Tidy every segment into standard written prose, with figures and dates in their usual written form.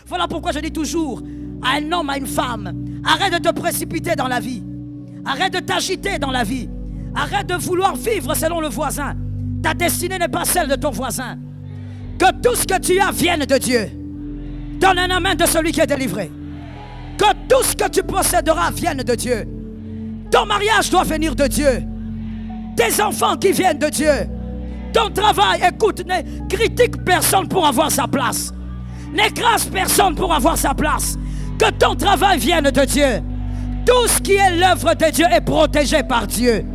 Voilà pourquoi je dis toujours à un homme, à une femme, arrête de te précipiter dans la vie. Arrête de t'agiter dans la vie. Arrête de vouloir vivre selon le voisin. Ta destinée n'est pas celle de ton voisin. Que tout ce que tu as vienne de Dieu. Donne un amen de celui qui est délivré. Que tout ce que tu posséderas vienne de Dieu. Ton mariage doit venir de Dieu. Tes enfants qui viennent de Dieu. Ton travail, écoute, ne critique personne pour avoir sa place. N'écrase personne pour avoir sa place. Que ton travail vienne de Dieu. Tout ce qui est l'œuvre de Dieu est protégé par Dieu.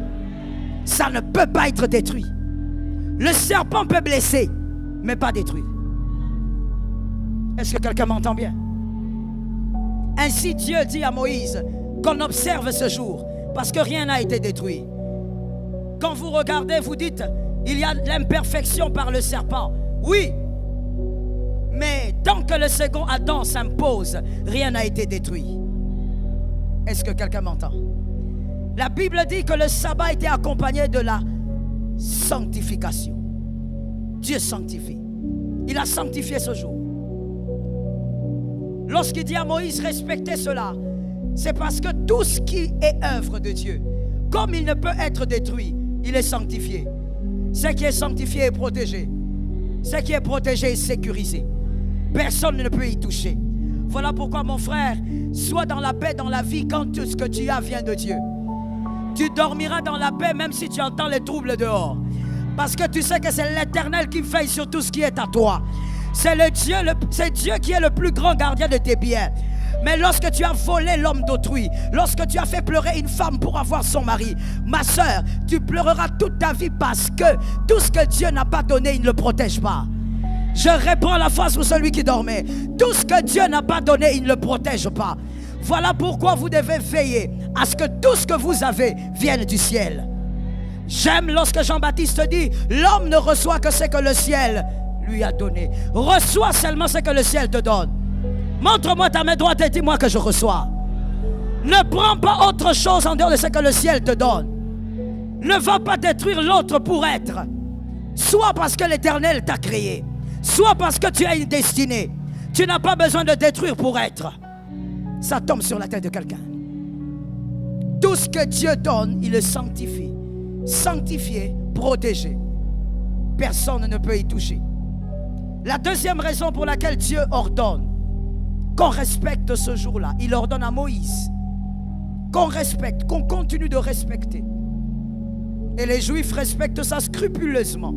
Ça ne peut pas être détruit. Le serpent peut blesser, mais pas détruire. Est-ce que quelqu'un m'entend bien? Ainsi Dieu dit à Moïse qu'on observe ce jour, parce que rien n'a été détruit. Quand vous regardez, vous dites, il y a de l'imperfection par le serpent. Oui, mais tant que le second Adam s'impose, rien n'a été détruit. Est-ce que quelqu'un m'entend? La Bible dit que le sabbat était accompagné de la sanctification. Dieu sanctifie. Il a sanctifié ce jour. Lorsqu'il dit à Moïse respectez cela, c'est parce que tout ce qui est œuvre de Dieu, comme il ne peut être détruit, il est sanctifié. Ce qui est sanctifié est protégé. Ce qui est protégé est sécurisé. Personne ne peut y toucher. Voilà pourquoi mon frère, sois dans la paix dans la vie quand tout ce que tu as vient de Dieu. Tu dormiras dans la paix même si tu entends les troubles dehors. Parce que tu sais que c'est l'Éternel qui veille sur tout ce qui est à toi. C'est Dieu qui est le plus grand gardien de tes biens. Mais lorsque tu as volé l'homme d'autrui, lorsque tu as fait pleurer une femme pour avoir son mari, ma soeur, tu pleureras toute ta vie parce que tout ce que Dieu n'a pas donné, il ne le protège pas. Je réponds à la face pour celui qui dormait. Tout ce que Dieu n'a pas donné, il ne le protège pas. Voilà pourquoi vous devez veiller à ce que tout ce que vous avez vienne du ciel. J'aime lorsque Jean-Baptiste dit, l'homme ne reçoit que ce que le ciel lui a donné. Reçois seulement ce que le ciel te donne. Montre-moi ta main droite et dis-moi que je reçois. Ne prends pas autre chose en dehors de ce que le ciel te donne. Ne va pas détruire l'autre pour être. Soit parce que l'Éternel t'a créé, soit parce que tu as une destinée. Tu n'as pas besoin de détruire pour être. Ça tombe sur la tête de quelqu'un. Tout ce que Dieu donne, il le sanctifie. Sanctifié, protégé. Personne ne peut y toucher. La deuxième raison pour laquelle Dieu ordonne qu'on respecte ce jour-là, il ordonne à Moïse qu'on respecte, qu'on continue de respecter. Et les Juifs respectent ça scrupuleusement.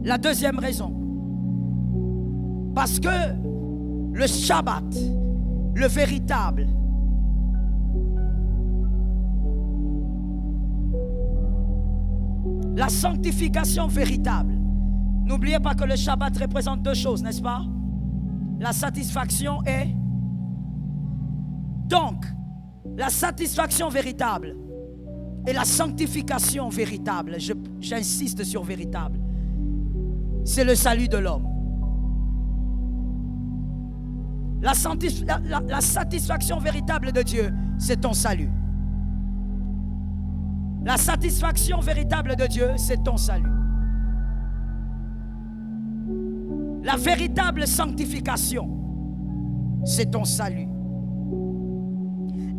La deuxième raison, parce que le Shabbat, le véritable, la sanctification véritable. N'oubliez pas que le Shabbat représente deux choses, n'est-ce pas? La satisfaction et... Donc, la satisfaction véritable et la sanctification véritable, j'insiste sur véritable, c'est le salut de l'homme. La satisfaction véritable de Dieu, c'est ton salut. La satisfaction véritable de Dieu, c'est ton salut. La véritable sanctification, c'est ton salut.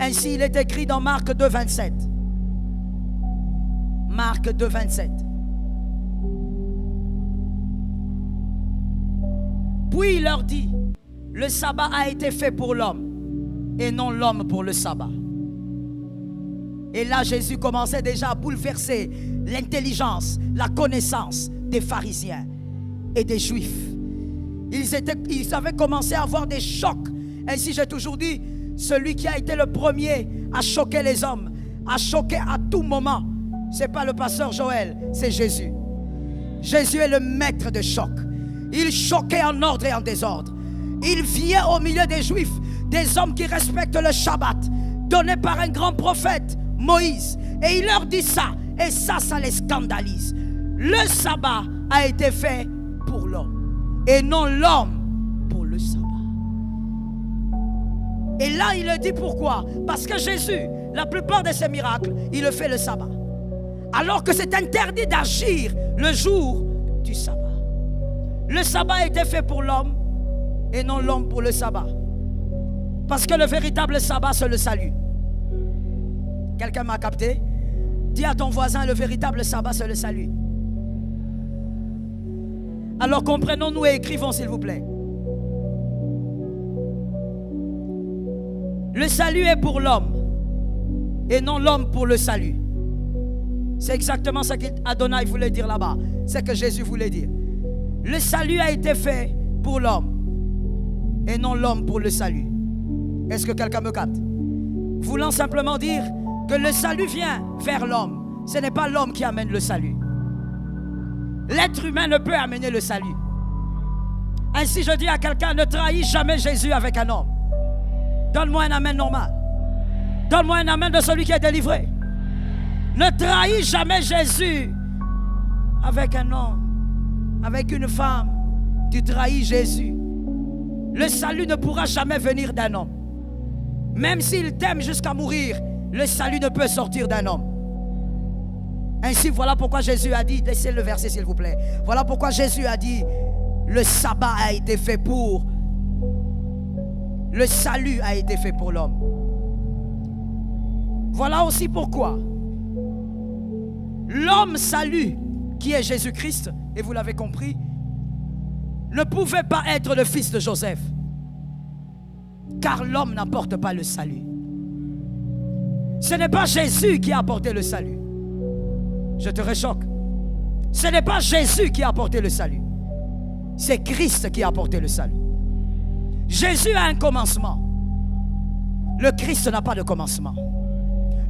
Ainsi, il est écrit dans Marc 2, 27. Marc 2, 27. Puis il leur dit, le sabbat a été fait pour l'homme et non l'homme pour le sabbat. Et là, Jésus commençait déjà à bouleverser l'intelligence, la connaissance des pharisiens et des juifs. Ils avaient commencé à avoir des chocs. Ainsi, j'ai toujours dit, celui qui a été le premier à choquer les hommes, à choquer à tout moment, ce n'est pas le pasteur Joël, c'est Jésus. Jésus est le maître de choc. Il choquait en ordre et en désordre. Il vient au milieu des Juifs, des hommes qui respectent le Shabbat, donné par un grand prophète, Moïse. Et il leur dit ça, et ça les scandalise. Le sabbat a été fait pour l'homme, et non l'homme pour le sabbat. Et là, il le dit pourquoi? Parce que Jésus, la plupart de ses miracles, il le fait le sabbat. Alors que c'est interdit d'agir le jour du sabbat. Le sabbat a été fait pour l'homme et non l'homme pour le sabbat. Parce que le véritable sabbat, c'est le salut. Quelqu'un m'a capté? Dis à ton voisin, le véritable sabbat, c'est le salut. Alors comprenons-nous et écrivons, s'il vous plaît. Le salut est pour l'homme et non l'homme pour le salut. C'est exactement ce qu'Adonai voulait dire là-bas. C'est ce que Jésus voulait dire. Le salut a été fait pour l'homme et non l'homme pour le salut. Est-ce que quelqu'un me capte? Voulant simplement dire que le salut vient vers l'homme. Ce n'est pas l'homme qui amène le salut. L'être humain ne peut amener le salut. Ainsi je dis à quelqu'un, ne trahis jamais Jésus avec un homme. Donne-moi un amen normal. Donne-moi un amen de celui qui est délivré. Ne trahis jamais Jésus avec un homme, avec une femme. Tu trahis Jésus. Le salut ne pourra jamais venir d'un homme. Même s'il t'aime jusqu'à mourir, le salut ne peut sortir d'un homme. Ainsi, voilà pourquoi Jésus a dit, laissez le verset s'il vous plaît. Voilà pourquoi Jésus a dit, le sabbat a été fait pour, le salut a été fait pour l'homme. Voilà aussi pourquoi l'homme salut, qui est Jésus-Christ, et vous l'avez compris, ne pouvait pas être le fils de Joseph. Car l'homme n'apporte pas le salut. Ce n'est pas Jésus qui a apporté le salut. Je te réchoque. Ce n'est pas Jésus qui a apporté le salut. C'est Christ qui a apporté le salut. Jésus a un commencement. Le Christ n'a pas de commencement.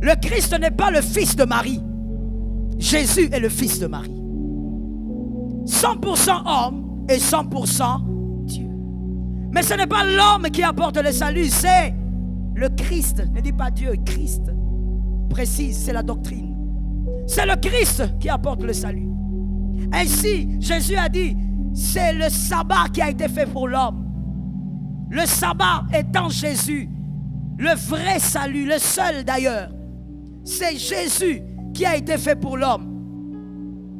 Le Christ n'est pas le fils de Marie. Jésus est le fils de Marie. 100% homme et 100% Dieu. Mais ce n'est pas l'homme qui apporte le salut, c'est le Christ. Ne dis pas Dieu, Christ. Précise, c'est la doctrine. C'est le Christ qui apporte le salut. Ainsi, Jésus a dit, c'est le sabbat qui a été fait pour l'homme. Le sabbat étant Jésus, le vrai salut, le seul d'ailleurs. C'est Jésus qui a été fait pour l'homme.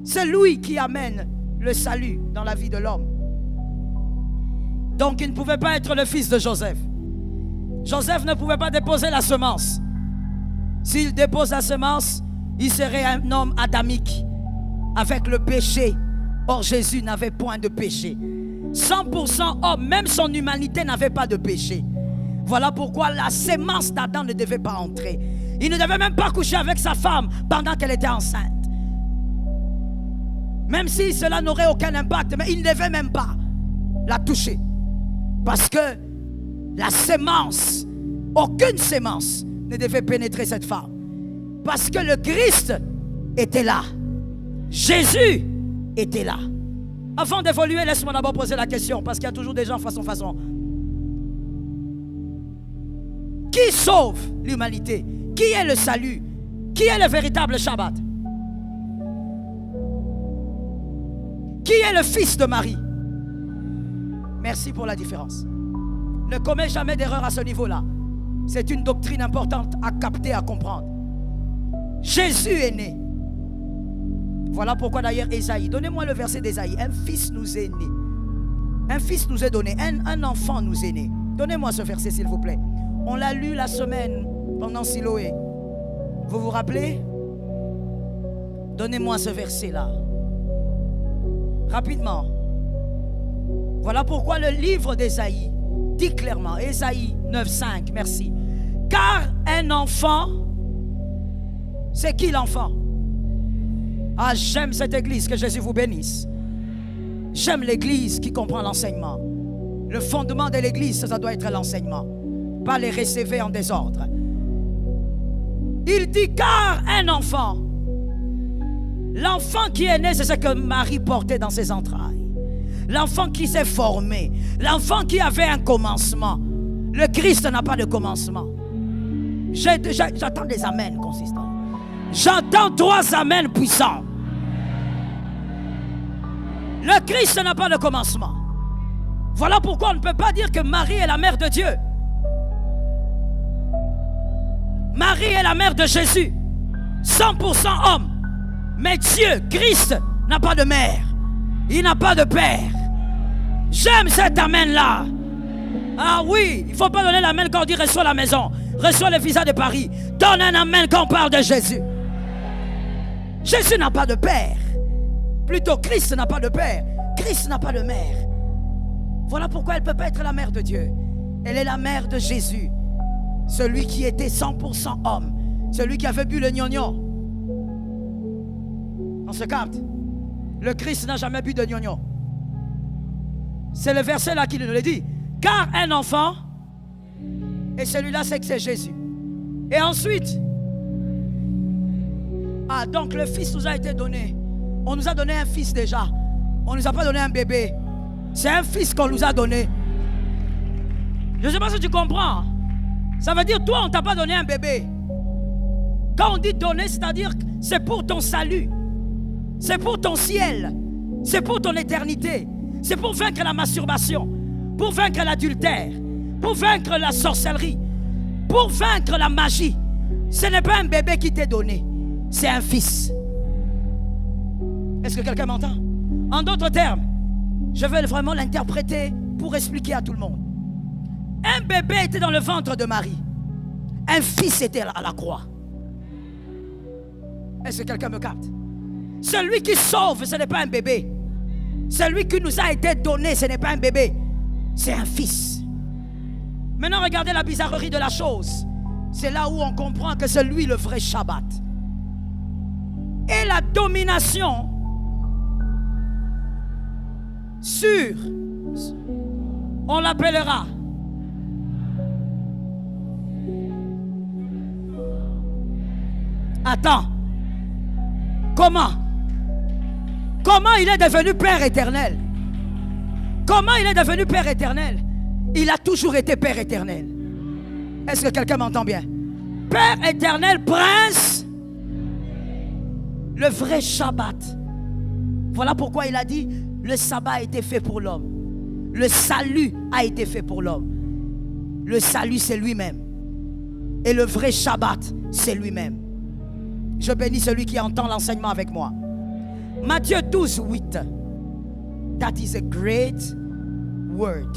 C'est lui qui amène le salut dans la vie de l'homme. Donc il ne pouvait pas être le fils de Joseph. Joseph ne pouvait pas déposer la semence. S'il dépose la semence, il serait un homme adamique avec le péché. Or Jésus n'avait point de péché. 100% homme, même son humanité n'avait pas de péché. Voilà pourquoi la sémence d'Adam ne devait pas entrer. Il ne devait même pas coucher avec sa femme pendant qu'elle était enceinte. Même si cela n'aurait aucun impact, mais il ne devait même pas la toucher. Parce que la sémence, aucune sémence ne devait pénétrer cette femme. Parce que le Christ était là. Jésus était là. Avant d'évoluer, laisse-moi d'abord poser la question, parce qu'il y a toujours des gens façon. Qui sauve l'humanité? Qui est le salut? Qui est le véritable Shabbat? Qui est le fils de Marie? Merci pour la différence. Ne commets jamais d'erreur à ce niveau-là. C'est une doctrine importante à capter, à comprendre. Jésus est né. Voilà pourquoi d'ailleurs Ésaïe, donnez-moi le verset d'Ésaïe. Un fils nous est né. Un fils nous est donné. Un enfant nous est né. Donnez-moi ce verset s'il vous plaît. On l'a lu la semaine pendant Siloé. Vous vous rappelez? Donnez-moi ce verset-là. Rapidement. Voilà pourquoi le livre d'Ésaïe dit clairement, Ésaïe 9,5, merci. Car un enfant, c'est qui l'enfant? Ah, j'aime cette église, que Jésus vous bénisse. J'aime l'église qui comprend l'enseignement. Le fondement de l'église, ça doit être l'enseignement, pas les récéver en désordre. Il dit car un enfant. L'enfant qui est né, c'est ce que Marie portait dans ses entrailles. L'enfant qui s'est formé. L'enfant qui avait un commencement. Le Christ n'a pas de commencement. J'attends des amens consistants. J'entends 3 amens puissants. Le Christ n'a pas de commencement. Voilà pourquoi on ne peut pas dire que Marie est la mère de Dieu. Marie est la mère de Jésus. 100% homme. Mais Dieu, Christ, n'a pas de mère. Il n'a pas de père. J'aime cet amen-là. Ah oui, il ne faut pas donner l'amen quand on dit reçois la maison, reçois le visa de Paris. Donne un amen quand on parle de Jésus. Jésus n'a pas de père. Plutôt, Christ n'a pas de père. Christ n'a pas de mère. Voilà pourquoi elle ne peut pas être la mère de Dieu. Elle est la mère de Jésus. Celui qui était 100% homme. Celui qui avait bu le gnognon. On se capte? Le Christ n'a jamais bu de gnognon. C'est le verset là qui nous le dit. Car un enfant, et celui-là c'est que c'est Jésus. Et ensuite, donc le Fils nous a été donné. On nous a donné un fils déjà. On ne nous a pas donné un bébé. C'est un fils qu'on nous a donné. Je ne sais pas si tu comprends. Ça veut dire, toi, on ne t'a pas donné un bébé. Quand on dit donner, c'est-à-dire que c'est pour ton salut. C'est pour ton ciel. C'est pour ton éternité. C'est pour vaincre la masturbation. Pour vaincre l'adultère. Pour vaincre la sorcellerie. Pour vaincre la magie. Ce n'est pas un bébé qui t'est donné. C'est un fils. Est-ce que quelqu'un m'entend? En d'autres termes, je vais vraiment l'interpréter pour expliquer à tout le monde. Un bébé était dans le ventre de Marie. Un fils était à la croix. Est-ce que quelqu'un me capte? Celui qui sauve, ce n'est pas un bébé. Celui qui nous a été donné, ce n'est pas un bébé. C'est un fils. Maintenant, regardez la bizarrerie de la chose. C'est là où on comprend que c'est lui le vrai Shabbat. Et la domination sur, on l'appellera attends. Comment il est devenu Père éternel? Comment il est devenu Père éternel? Il a toujours été Père éternel. Est-ce que quelqu'un m'entend bien? Père éternel, prince, le vrai Shabbat. Voilà pourquoi il a dit, le sabbat a été fait pour l'homme. Le salut a été fait pour l'homme. Le salut, c'est lui-même. Et le vrai Shabbat, c'est lui-même. Je bénis celui qui entend l'enseignement avec moi. Matthieu 12, 8. That is a great word.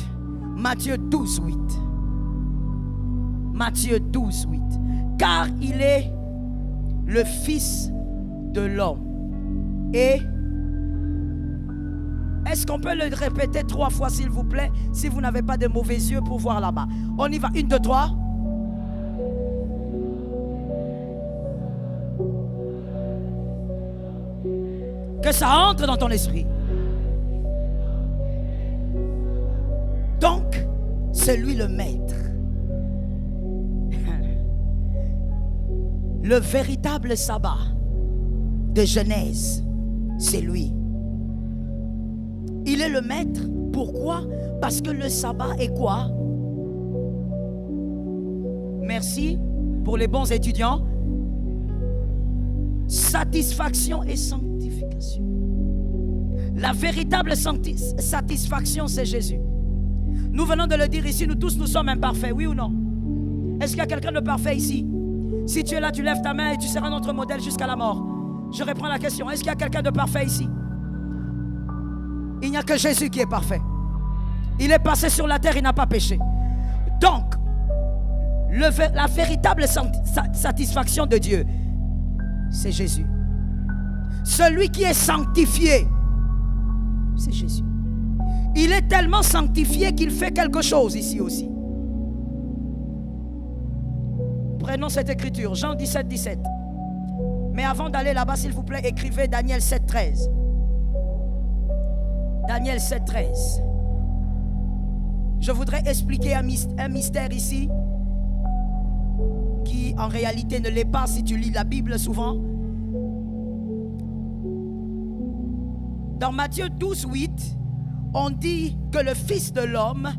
Matthieu 12, 8. Matthieu 12, 8. Car il est le Fils de l'homme. Et est-ce qu'on peut le répéter 3 fois s'il vous plaît? Si vous n'avez pas de mauvais yeux pour voir là-bas. On y va. 1, 2, 3. Que ça entre dans ton esprit. Donc, c'est lui le maître. Le véritable sabbat de Genèse, c'est lui. Il est le maître. Pourquoi? Parce que le sabbat est quoi? Merci pour les bons étudiants. Satisfaction et sanctification. La véritable satisfaction, c'est Jésus. Nous venons de le dire ici, nous tous nous sommes imparfaits, oui ou non? Est-ce qu'il y a quelqu'un de parfait ici? Si tu es là, tu lèves ta main et tu seras notre modèle jusqu'à la mort. Je reprends la question, est-ce qu'il y a quelqu'un de parfait ici? Il n'y a que Jésus qui est parfait. Il est passé sur la terre, il n'a pas péché. Donc, la véritable satisfaction de Dieu, c'est Jésus. Celui qui est sanctifié, c'est Jésus. Il est tellement sanctifié qu'il fait quelque chose ici aussi. Prenons cette écriture, Jean 17, 17. Mais avant d'aller là-bas, s'il vous plaît, écrivez Daniel 7, 13. Daniel 7, 13. Je voudrais expliquer un mystère ici qui en réalité ne l'est pas si tu lis la Bible souvent. Dans Matthieu 12, 8, on dit que le Fils de l'homme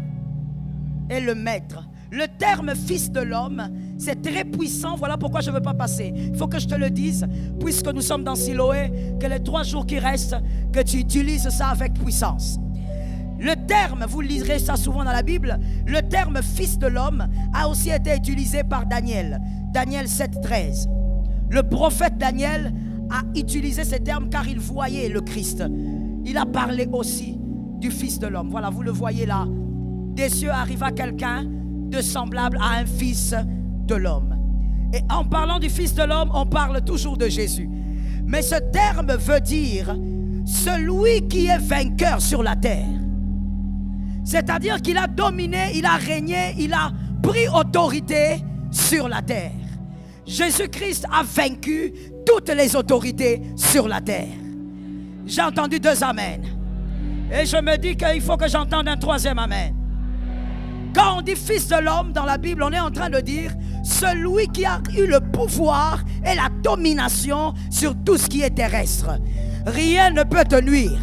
est le maître. Le terme Fils de l'homme, c'est très puissant. Voilà pourquoi je ne veux pas passer. Il faut que je te le dise, puisque nous sommes dans Siloé, que les 3 jours qui restent, que tu utilises ça avec puissance. Le terme, vous lirez ça souvent dans la Bible, le terme Fils de l'homme a aussi été utilisé par Daniel. Daniel 7, 13. Le prophète Daniel a utilisé ces termes car il voyait le Christ. Il a parlé aussi du Fils de l'homme. Voilà, vous le voyez là. des cieux arriva quelqu'un de semblable à un fils de l'homme. Et en parlant du fils de l'homme, on parle toujours de Jésus. Mais ce terme veut dire celui qui est vainqueur sur la terre. C'est-à-dire qu'il a dominé, il a régné, il a pris autorité sur la terre. Jésus-Christ a vaincu toutes les autorités sur la terre. J'ai entendu 2 amens. Et je me dis qu'il faut que j'entende un 3e amen. Quand on dit fils de l'homme dans la Bible, on est en train de dire celui qui a eu le pouvoir et la domination sur tout ce qui est terrestre. Rien ne peut te nuire.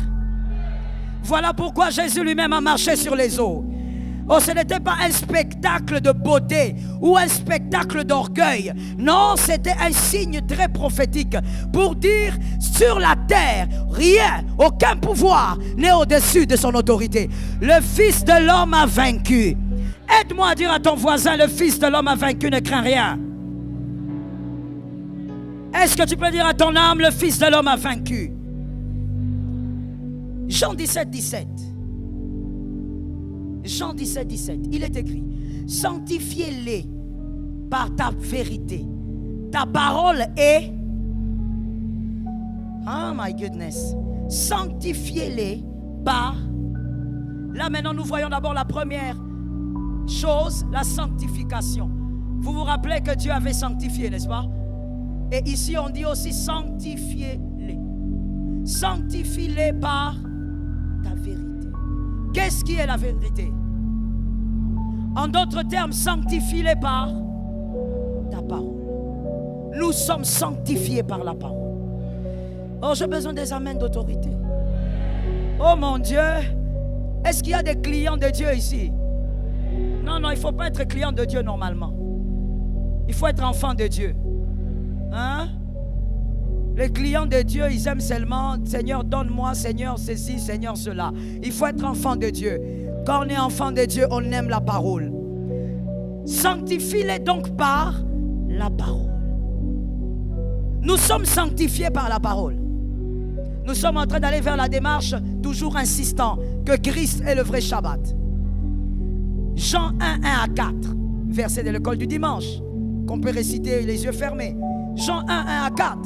Voilà pourquoi Jésus lui-même a marché sur les eaux. Oh, ce n'était pas un spectacle de beauté ou un spectacle d'orgueil. Non, c'était un signe très prophétique pour dire sur la terre, rien, aucun pouvoir n'est au-dessus de son autorité. Le Fils de l'homme a vaincu. Aide-moi à dire à ton voisin, le Fils de l'homme a vaincu, ne crains rien. Est-ce que tu peux dire à ton âme, le Fils de l'homme a vaincu? Jean 17, 17. Jean 17, 17. Il est écrit, sanctifiez-les par ta vérité. Ta parole est... Oh my goodness. Sanctifiez-les par... Là maintenant nous voyons d'abord la première chose, la sanctification. Vous vous rappelez que Dieu avait sanctifié, n'est-ce pas? Et ici on dit aussi sanctifiez-les. Sanctifie-les par ta vérité. Qu'est-ce qui est la vérité? En d'autres termes, sanctifie-les par ta parole. Nous sommes sanctifiés par la parole. Oh, j'ai besoin des amens d'autorité. Oh mon Dieu, est-ce qu'il y a des clients de Dieu ici? Non, il ne faut pas être client de Dieu normalement. Il faut être enfant de Dieu. Hein? Les clients de Dieu, ils aiment seulement Seigneur, donne-moi, Seigneur, ceci, Seigneur, cela. Il faut être enfant de Dieu. Quand on est enfant de Dieu, on aime la parole. Sanctifie-les donc par la parole. Nous sommes sanctifiés par la parole. Nous sommes en train d'aller vers la démarche, toujours insistant que Christ est le vrai Shabbat. Jean 1, 1 à 4, verset de l'école du dimanche, qu'on peut réciter les yeux fermés. Jean 1, 1 à 4.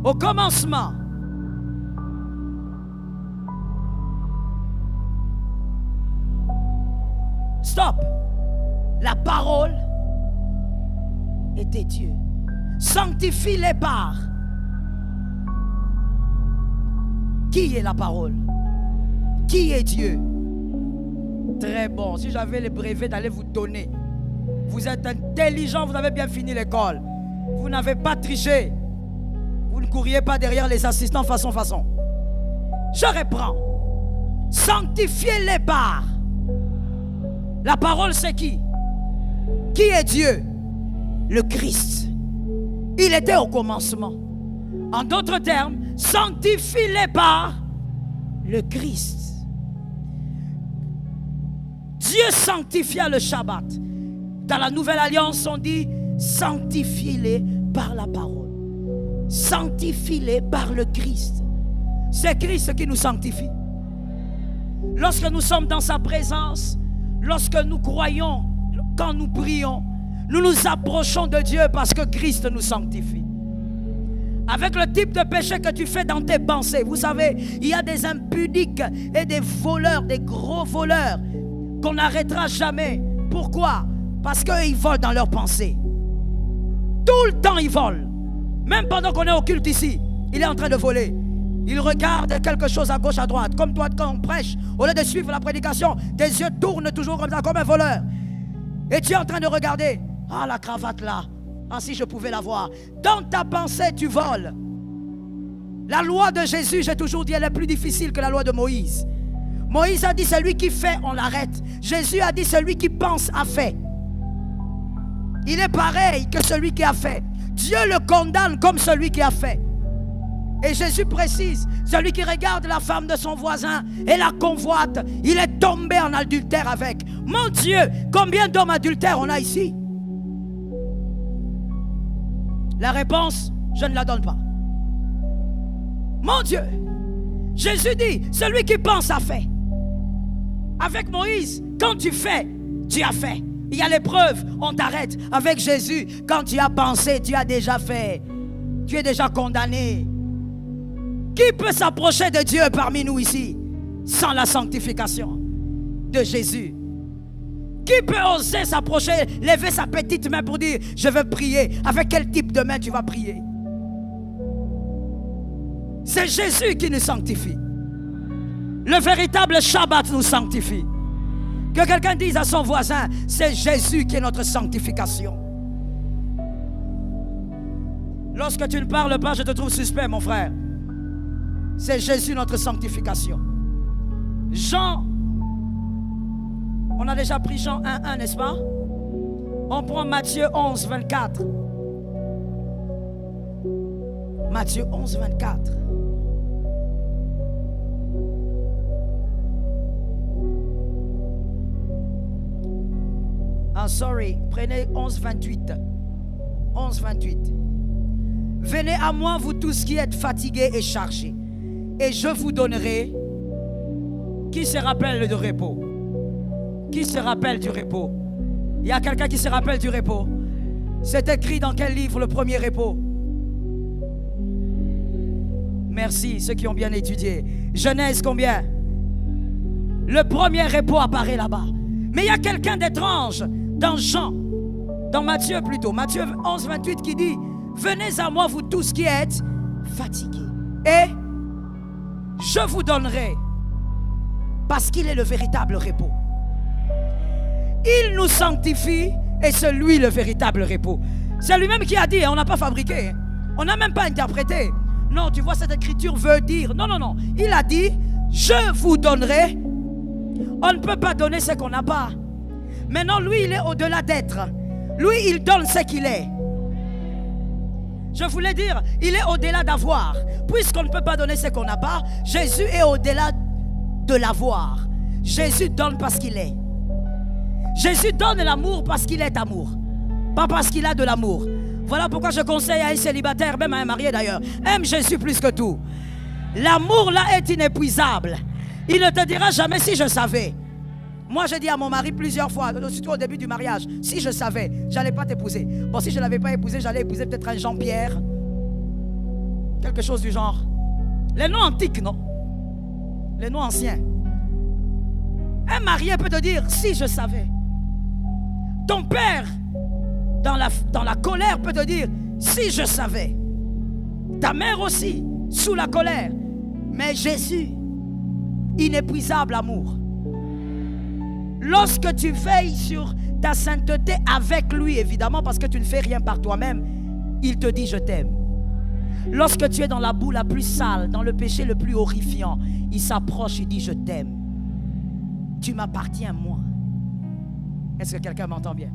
Au commencement, stop, la parole était Dieu. Sanctifie-les par. Qui est la parole? Qui est Dieu? Très bon. Si j'avais les brevets d'aller vous donner. Vous êtes intelligent, vous avez bien fini l'école. Vous n'avez pas triché. Vous ne couriez pas derrière les assistants façon. Je reprends. Sanctifiez-les par. La parole c'est qui? Qui est Dieu? Le Christ. Il était au commencement. En d'autres termes, sanctifie-les par le Christ. Dieu sanctifia le Shabbat. Dans la Nouvelle Alliance, on dit sanctifie-les par la parole. Sanctifie-les par le Christ. C'est Christ qui nous sanctifie. Lorsque nous sommes dans sa présence, lorsque nous croyons, quand nous prions, nous nous approchons de Dieu parce que Christ nous sanctifie. Avec le type de péché que tu fais dans tes pensées, vous savez, il y a des impudiques et des voleurs, des gros voleurs qu'on n'arrêtera jamais. Pourquoi? Parce qu'ils volent dans leurs pensées. Tout le temps ils volent. Même pendant qu'on est au culte ici, il est en train de voler. Il regarde quelque chose à gauche, à droite. Comme toi, quand on prêche, au lieu de suivre la prédication, tes yeux tournent toujours comme ça, comme un voleur. Et tu es en train de regarder. Ah, la cravate là. Ah, si je pouvais la voir. Dans ta pensée, tu voles. La loi de Jésus, j'ai toujours dit, elle est plus difficile que la loi de Moïse. Moïse a dit, celui qui fait, on l'arrête. Jésus a dit, celui qui pense a fait. Il est pareil que celui qui a fait. Dieu le condamne comme celui qui a fait. Et Jésus précise, celui qui regarde la femme de son voisin et la convoite, il est tombé en adultère avec. Mon Dieu, combien d'hommes adultères on a ici? La réponse, je ne la donne pas. Mon Dieu, Jésus dit, celui qui pense a fait. Avec Moïse, quand tu fais, tu as fait. Il y a l'épreuve, on t'arrête. Avec Jésus, quand tu as pensé, tu as déjà fait. Tu es déjà condamné. Qui peut s'approcher de Dieu parmi nous ici sans la sanctification de Jésus? Qui peut oser s'approcher, lever sa petite main pour dire je veux prier? Avec quel type de main tu vas prier? C'est Jésus qui nous sanctifie. Le véritable Shabbat nous sanctifie. Que quelqu'un dise à son voisin, c'est Jésus qui est notre sanctification. Lorsque tu ne parles pas, je te trouve suspect, mon frère. C'est Jésus notre sanctification. Jean, on a déjà pris Jean 1:1, n'est-ce pas? On prend Matthieu 11:24. Matthieu 11:24. Ah, sorry, prenez 11:28. 11:28. Venez à moi, vous tous qui êtes fatigués et chargés, et je vous donnerai. Qui se rappelle du repos? Qui se rappelle du repos? Il y a quelqu'un qui se rappelle du repos? C'est écrit dans quel livre, le premier repos? Merci, ceux qui ont bien étudié. Genèse combien? Le premier repos apparaît là-bas. Mais il y a quelqu'un d'étrange dans Jean, dans Matthieu plutôt, Matthieu 11:28 qui dit: venez à moi vous tous qui êtes fatigués, et je vous donnerai, parce qu'il est le véritable repos. Il nous sanctifie et c'est lui le véritable repos. C'est lui-même qui a dit, on n'a pas fabriqué, on n'a même pas interprété. Non, tu vois, cette écriture veut dire, non. Il a dit, je vous donnerai. On ne peut pas donner ce qu'on n'a pas. Maintenant, lui, il est au-delà d'être. Lui, il donne ce qu'il est. Je voulais dire, il est au-delà d'avoir. Puisqu'on ne peut pas donner ce qu'on n'a pas, Jésus est au-delà de l'avoir. Jésus donne parce qu'il est. Jésus donne l'amour parce qu'il est amour. Pas parce qu'il a de l'amour. Voilà pourquoi je conseille à un célibataire, même à un marié d'ailleurs, aime Jésus plus que tout. L'amour là est inépuisable. Il ne te dira jamais si je savais. Moi j'ai dit à mon mari plusieurs fois, surtout au début du mariage, si je savais, j'allais pas t'épouser. Bon, si je ne l'avais pas épousé, j'allais épouser peut-être un Jean-Pierre. Quelque chose du genre. Les noms antiques, non? Les noms anciens. Un marié peut te dire, si je savais. Ton père, dans la colère, peut te dire, si je savais. Ta mère aussi, sous la colère. Mais Jésus, inépuisable amour. Lorsque tu veilles sur ta sainteté avec lui, évidemment, parce que tu ne fais rien par toi-même, il te dit je t'aime. Lorsque tu es dans la boue la plus sale, dans le péché le plus horrifiant, il s'approche, il dit je t'aime. Tu m'appartiens moi. Est-ce que quelqu'un m'entend bien?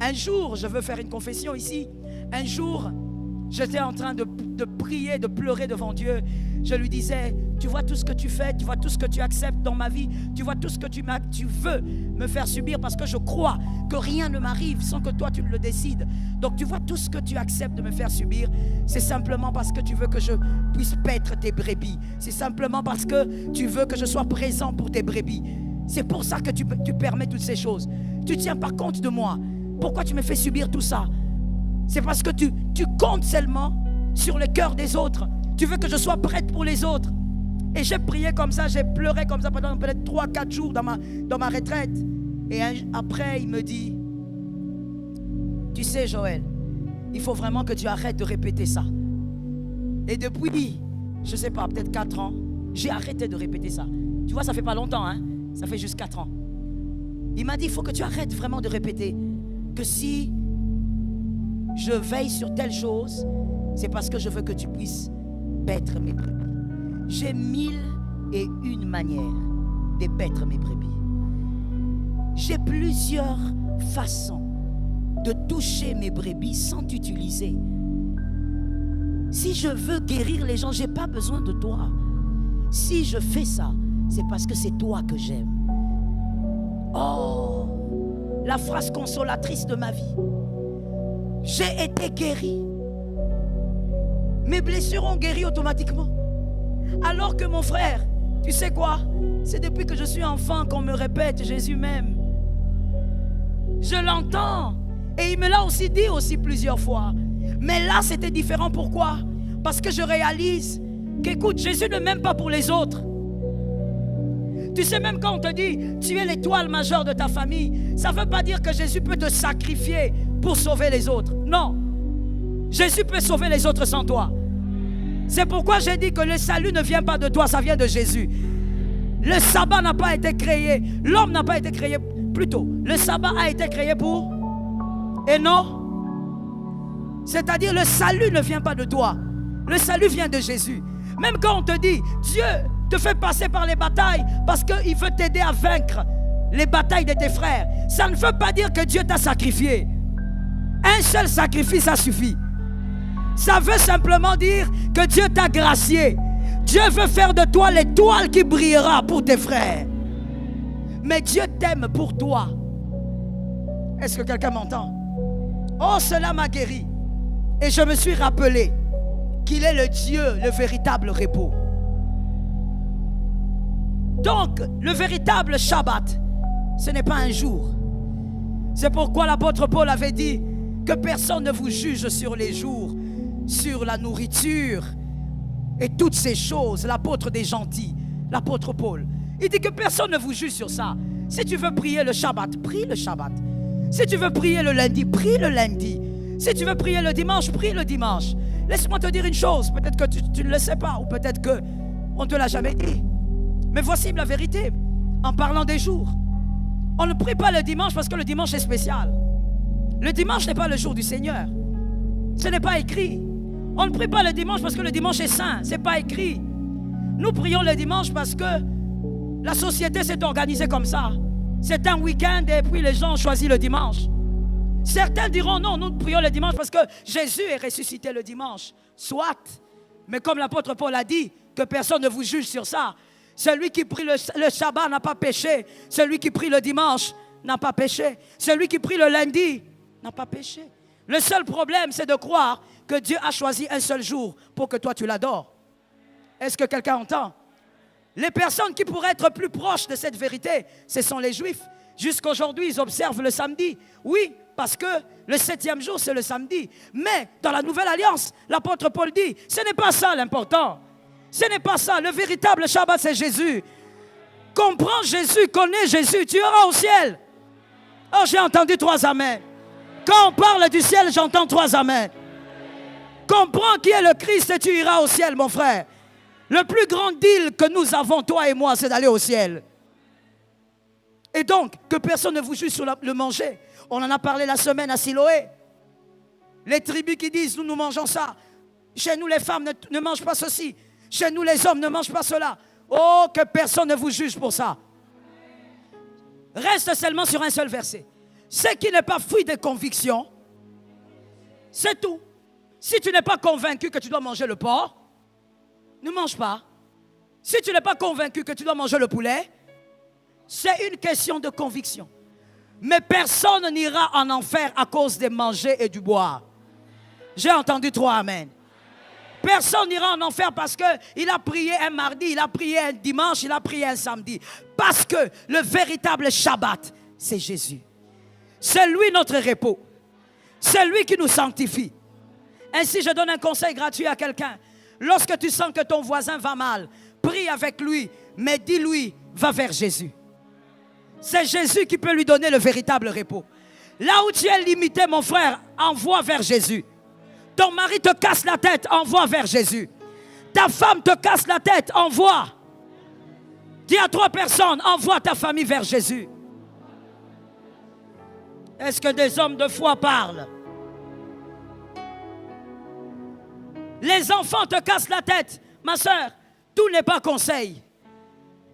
Un jour, je veux faire une confession ici. Un jour, j'étais en train de prier, de pleurer devant Dieu. Je lui disais, tu vois tout ce que tu fais, tu vois tout ce que tu acceptes dans ma vie, tu vois tout ce que tu veux me faire subir parce que je crois que rien ne m'arrive sans que toi tu le décides. Donc tu vois tout ce que tu acceptes de me faire subir, c'est simplement parce que tu veux que je puisse paître tes brebis. C'est simplement parce que tu veux que je sois présent pour tes brebis. C'est pour ça que tu permets toutes ces choses. Tu ne tiens pas compte de moi. Pourquoi tu me fais subir tout ça? C'est parce que tu comptes seulement sur le cœur des autres. Tu veux que je sois prête pour les autres. Et j'ai prié comme ça, j'ai pleuré comme ça pendant peut-être 3-4 jours dans ma retraite. Et après, il me dit, tu sais Joël, il faut vraiment que tu arrêtes de répéter ça. Et depuis, je ne sais pas, peut-être 4 ans, j'ai arrêté de répéter ça. Tu vois, ça fait pas longtemps, hein? Ça fait juste 4 ans. Il m'a dit, il faut que tu arrêtes vraiment de répéter que si je veille sur telle chose, c'est parce que je veux que tu puisses paître mes brebis. J'ai 1001 manières de paître mes brebis. J'ai plusieurs façons de toucher mes brebis sans t'utiliser. Si je veux guérir les gens, je n'ai pas besoin de toi. Si je fais ça, c'est parce que c'est toi que j'aime. Oh, la phrase consolatrice de ma vie. J'ai été guéri. Mes blessures ont guéri automatiquement. Alors que mon frère, Tu sais quoi? C'est depuis que je suis enfant qu'on me répète Jésus m'aime. Je l'entends. Et il me l'a aussi dit aussi plusieurs fois. Mais là, c'était différent. Pourquoi? Parce que je réalise qu'écoute, Jésus ne m'aime pas pour les autres. Tu sais, même quand on te dit tu es l'étoile majeure de ta famille, ça ne veut pas dire que Jésus peut te sacrifier pour sauver les autres. Non. Jésus peut sauver les autres sans toi. C'est pourquoi j'ai dit que le salut ne vient pas de toi, ça vient de Jésus. Le sabbat n'a pas été créé, l'homme n'a pas été créé, plutôt, le sabbat a été créé pour... Et non. C'est-à-dire le salut ne vient pas de toi. Le salut vient de Jésus. Même quand on te dit, Dieu te fait passer par les batailles parce qu'il veut t'aider à vaincre les batailles de tes frères, ça ne veut pas dire que Dieu t'a sacrifié. Un seul sacrifice, ça suffit. Ça veut simplement dire que Dieu t'a gracié. Dieu veut faire de toi l'étoile qui brillera pour tes frères. Mais Dieu t'aime pour toi. Est-ce que quelqu'un m'entend? Oh, cela m'a guéri. Et je me suis rappelé qu'il est le Dieu, le véritable repos. Donc, le véritable Shabbat, ce n'est pas un jour. C'est pourquoi l'apôtre Paul avait dit que personne ne vous juge sur les jours, sur la nourriture et toutes ces choses. L'apôtre des gentils, l'apôtre Paul, il dit que personne ne vous juge sur ça. Si tu veux prier le Shabbat, prie le Shabbat. Si tu veux prier le lundi, prie le lundi. Si tu veux prier le dimanche, prie le dimanche. Laisse-moi te dire une chose, peut-être que tu ne le sais pas, ou peut-être qu'on ne te l'a jamais dit. Mais voici la vérité, en parlant des jours. On ne prie pas le dimanche parce que le dimanche est spécial. Le dimanche n'est pas le jour du Seigneur. Ce n'est pas écrit. On ne prie pas le dimanche parce que le dimanche est saint. Ce n'est pas écrit. Nous prions le dimanche parce que la société s'est organisée comme ça. C'est un week-end et puis les gens ont choisi le dimanche. Certains diront non, nous prions le dimanche parce que Jésus est ressuscité le dimanche. Soit. Mais comme l'apôtre Paul a dit, que personne ne vous juge sur ça. Celui qui prie le Shabbat n'a pas péché. Celui qui prie le dimanche n'a pas péché. Celui qui prie le lundi n'a pas péché. Le seul problème, c'est de croire que Dieu a choisi un seul jour pour que toi tu l'adores. Est-ce que quelqu'un entend? Les personnes qui pourraient être plus proches de cette vérité, ce sont les Juifs. Jusqu'aujourd'hui, ils observent le samedi. Oui, parce que le 7e jour, c'est le samedi. Mais dans la Nouvelle Alliance, l'apôtre Paul dit, ce n'est pas ça l'important. Ce n'est pas ça. Le véritable Shabbat, c'est Jésus. Comprends Jésus, connais Jésus, tu iras au ciel. Oh, j'ai entendu 3 amens. Quand on parle du ciel, j'entends 3 amens. Comprends qui est le Christ et tu iras au ciel, mon frère. Le plus grand deal que nous avons, toi et moi, c'est d'aller au ciel. Et donc, que personne ne vous juge sur le manger. On en a parlé la semaine à Siloé. Les tribus qui disent, nous mangeons ça. Chez nous, les femmes ne mangent pas ceci. Chez nous, les hommes ne mangent pas cela. Oh, que personne ne vous juge pour ça. Reste seulement sur un seul verset. Ce qui n'est pas fruit des convictions, c'est tout. Si tu n'es pas convaincu que tu dois manger le porc, ne mange pas. Si tu n'es pas convaincu que tu dois manger le poulet, c'est une question de conviction. Mais personne n'ira en enfer à cause de manger et du boire. J'ai entendu 3 amen. Personne n'ira en enfer parce qu'il a prié un mardi, il a prié un dimanche, il a prié un samedi. Parce que le véritable Shabbat, c'est Jésus. C'est lui notre repos. C'est lui qui nous sanctifie. Ainsi, je donne un conseil gratuit à quelqu'un. Lorsque tu sens que ton voisin va mal, prie avec lui, mais dis-lui, va vers Jésus. C'est Jésus qui peut lui donner le véritable repos. Là où tu es limité, mon frère, envoie vers Jésus. Ton mari te casse la tête, envoie vers Jésus. Ta femme te casse la tête, envoie. Dis à 3 personnes, envoie ta famille vers Jésus. Est-ce que des hommes de foi parlent? Les enfants te cassent la tête. Ma soeur, tout n'est pas conseil.